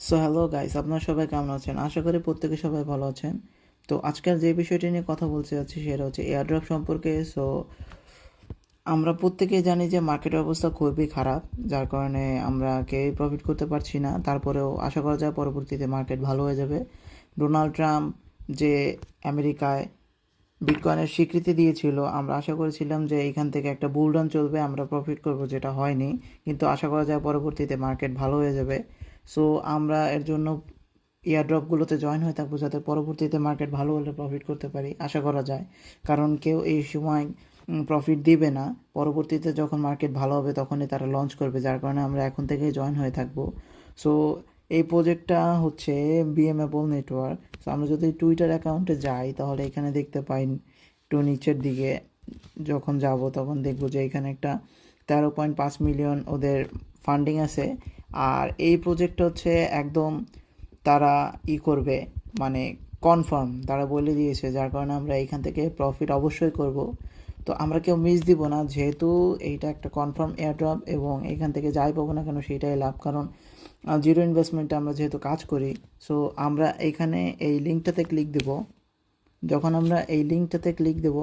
So hello guys, আপনারা সবাই কেমন আছেন? আশা করি প্রত্যেকে সবাই ভালো আছেন। তো আজকের যে বিষয়টি নিয়ে কথা বলতে যাচ্ছি সেটা হচ্ছে এয়ারড্রপ সম্পর্কে। সো আমরা প্রত্যেকেই জানি যে মার্কেটের অবস্থা খুবই খারাপ, যার কারণে আমরা কেউই প্রফিট করতে পারছি না। তারপরেও আশা করা যায় পরবর্তীতে মার্কেট ভালো হয়ে যাবে। ডোনাল্ড ট্রাম্প যে আমেরিকায় বিটকয়েনের স্বীকৃতি দিয়েছিল, আমরা আশা করেছিলাম যে এইখান থেকে একটা বুলডাউন চলবে, আমরা প্রফিট করব, যেটা হয়নি। কিন্তু আশা করা যায় পরবর্তীতে মার্কেট ভালো হয়ে যাবে। সো আমরা এর জন্য এয়ারড্রপগুলোতে জয়েন হয়ে থাকবো, যাতে পরবর্তীতে মার্কেট ভালো হলে প্রফিট করতে পারি, আশা করা যায়। কারণ কেউ এই সময় প্রফিট দিবে না, পরবর্তীতে যখন মার্কেট ভালো হবে তখনই তারা লঞ্চ করবে, যার কারণে আমরা এখন থেকেই জয়েন হয়ে থাকবো। সো এই প্রজেক্টটা হচ্ছে বিএমএবল নেটওয়ার্ক। সো আমরা যদি টুইটার অ্যাকাউন্টে যাই তাহলে এখানে দেখতে পাই, একটু নিচের দিকে যখন যাব তখন দেখব যে এখানে একটা 13.5 মিলিয়ন ওদের ফান্ডিং আছে। আর এই প্রজেক্টটা হচ্ছে একদম তারা করবে, মানে কনফার্ম তারা বলে দিয়েছে, যার কারণে আমরা এখান থেকে প্রফিট অবশ্যই করব। তো আমরা কেউ মিস দিব না, যেহেতু এইটা একটা কনফার্ম এয়ারড্রপ এবং এখান থেকে যাই পাবো না কেন সেটাই লাভ। কারণ জিরো ইনভেস্টমেন্টে আমরা যেহেতু কাজ করি। সো আমরা এইখানে এই লিঙ্কটাতে ক্লিক দেব। যখন আমরা এই লিঙ্কটাতে ক্লিক দেব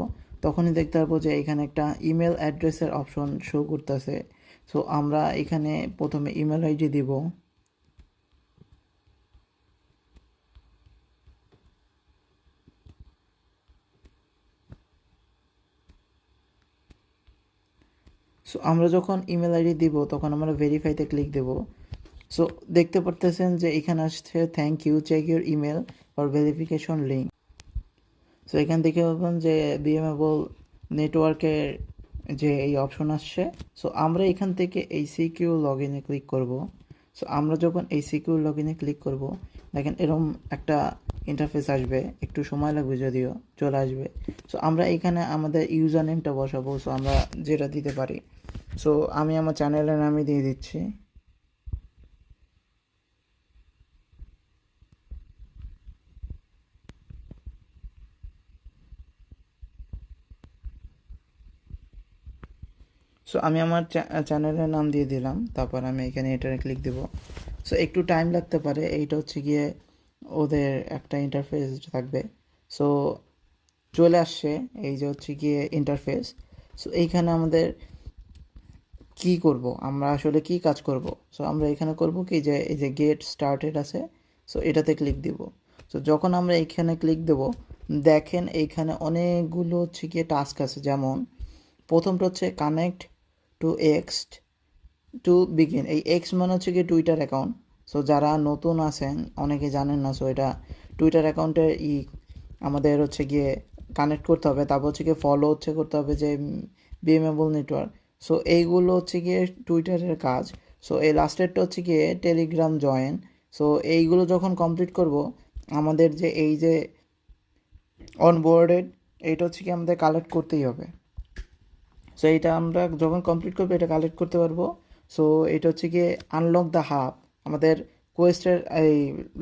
তখনই দেখতে পারবো যে এখানে একটা ইমেল অ্যাড্রেসের অপশন শো করতেছে। সো আমরা এখানে প্রথমে ইমেল আইডি দিব। সো আমরা যখন ইমেল আইডি দিব তখন আমরা ভেরিফাইতে ক্লিক দেব। সো দেখতে পারতেছেন যে এখানে আসছে thank you, check your email for verification link. So এখান থেকে বলবেন যে বিএমএবল নেটওয়ার্কের যে এই অপশন আসছে। সো আমরা এখান থেকে এই সিকিউ লগ ইনে ক্লিক করব। সো আমরা যখন এই সিকিউ লগ ইনে ক্লিক করব, দেখেন এরকম একটা ইন্টারফেস আসবে, একটু সময় লাগবে যদিও চলে আসবে। সো আমরা এখানে আমাদের ইউজার নেমটা বসাবো। সো আমরা যেটা দিতে পারি, সো আমি আমার চ্যানেলের নামই দিয়ে দিচ্ছি। সো আমি আমার চ্যানেলের নাম দিয়ে দিলাম, তারপর আমি এখানে এটারে ক্লিক দেব। সো একটু টাইম লাগতে পারে, এইটা হচ্ছে গিয়ে ওদের একটা ইন্টারফেস থাকবে। সো চলে আসছে, এই যে হচ্ছে গিয়ে ইন্টারফেস। সো এইখানে আমাদের কি করব, আমরা আসলে কি কাজ করব। সো আমরা এখানে করব কি, যে এই যে গেট স্টার্টেড আছে, সো এটাতে ক্লিক দিব। সো যখন আমরা এইখানে ক্লিক দেব, দেখেন এইখানে অনেকগুলো হচ্ছে গিয়ে টাস্ক আছে। যেমন প্রথমটা হচ্ছে connect to x to begin. এই এক্স মানে হচ্ছে গিয়ে টুইটার অ্যাকাউন্ট। সো যারা নতুন আছেন, অনেকে জানেন না, সো এটা টুইটার অ্যাকাউন্টে আমাদের হচ্ছে গিয়ে কানেক্ট করতে হবে। তারপর হচ্ছে গিয়ে ফলো হচ্ছে করতে হবে যে বিএমএবল নেটওয়ার্ক। সো এইগুলো হচ্ছে গিয়ে টুইটারের কাজ। সো এই লাস্টেরটা হচ্ছে গিয়ে টেলিগ্রাম জয়েন। সো এইগুলো যখন কমপ্লিট করব, আমাদের যে এই যে অনবোর্ডেড, এইটা হচ্ছে কি আমাদের কালেক্ট করতেই হবে। সো এইটা আমরা যখন কমপ্লিট করবো এটা কালেক্ট করতে পারবো। সো এটা হচ্ছে গিয়ে আনলক দ্য হাব, আমাদের কোয়েস্টের এই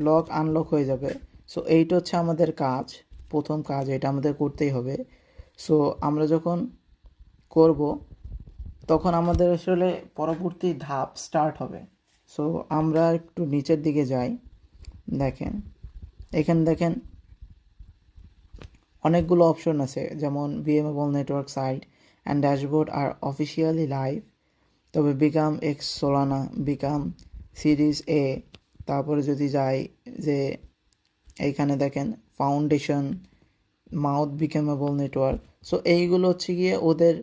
লক আনলক হয়ে যাবে। সো এইটা হচ্ছে আমাদের কাজ, প্রথম কাজ, এটা আমাদের করতেই হবে। সো আমরা যখন করব তখন আমাদের আসলে পরবর্তী ধাপ স্টার্ট হবে। সো আমরা একটু নিচের দিকে যাই, দেখেন এখানে দেখেন অনেকগুলো অপশন আছে, যেমন বিএমএবল নেটওয়ার্ক সাইট অ্যান্ড ড্যাশবোর্ড আর অফিসিয়ালি লাইভ। তবে বিকাম এক্স সোলানা, বিকাম সিরিজ এ, তারপরে যদি যাই যে এইখানে দেখেন ফাউন্ডেশন, মাউথ বিকেমেবল নেটওয়ার্ক। সো এইগুলো হচ্ছে গিয়ে ওদের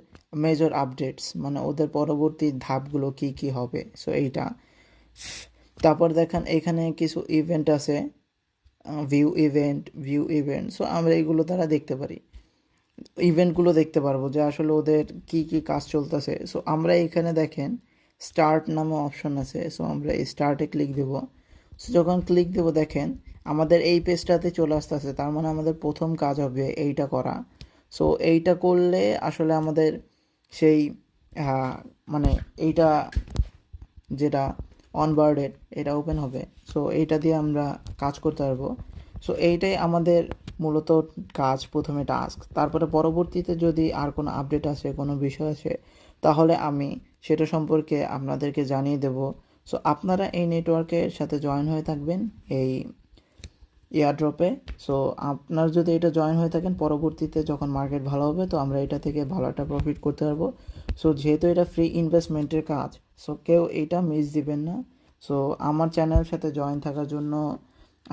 মেজর আপডেটস, মানে ওদের পরবর্তী ধাপগুলো কি কি হবে। সো এইটা, তারপর দেখেন এখানে কিছু ইভেন্ট আছে, ভিউ ইভেন্ট। সো আমরা এইগুলো দ্বারা দেখতে পারি, ইভেন্টগুলো দেখতে পারবো যে আসলে ওদের কি কি কাজ চলতেছে। সো আমরা এখানে দেখেন স্টার্ট নামে অপশন আছে। সো আমরা এই স্টার্টে ক্লিক দেব। সো যখন ক্লিক দেব দেখেন আমাদের এই পেজটাতে চলে আসতেছে, তার মানে আমাদের প্রথম কাজ হবে এইটা করা। সো এইটা করলে আসলে আমাদের সেই মানে এইটা যেটা অনবার্ডেড, এটা ওপেন হবে। সো এইটা দিয়ে আমরা কাজ করতে পারবো। সো এইটাই আমাদের মূলত কাজ, প্রথমে টাস্ক। তারপরে পরবর্তীতে যদি আর কোনো আপডেট আসে, কোনো বিষয় আসে, তাহলে আমি সেটা সম্পর্কে আপনাদেরকে জানিয়ে দেব। সো আপনারা এই নেটওয়ার্কের সাথে জয়েন হয়ে থাকবেন এই এয়ারড্রপে। সো আপনার যদি এটা জয়েন হয়ে থাকেন, পরবর্তীতে যখন মার্কেট ভালো হবে তো আমরা এটা থেকে ভালো একটা প্রফিট করতে পারবো। সো যেহেতু এটা ফ্রি ইনভেস্টমেন্টের কাজ, সো কেউ এটা মিস দিবেন না। সো আমার চ্যানেলের সাথে জয়েন থাকার জন্য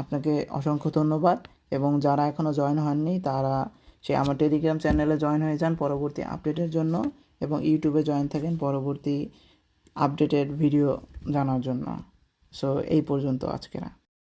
আপনাকে অসংখ্য ধন্যবাদ, এবং যারা এখনও জয়েন হননি তারা আমার টেলিগ্রাম চ্যানেলে জয়েন হয়ে যান পরবর্তী আপডেটের জন্য, এবং ইউটিউবে জয়েন থাকেন পরবর্তী আপডেটেড ভিডিও জানার জন্য। সো এই পর্যন্ত আজকেরা।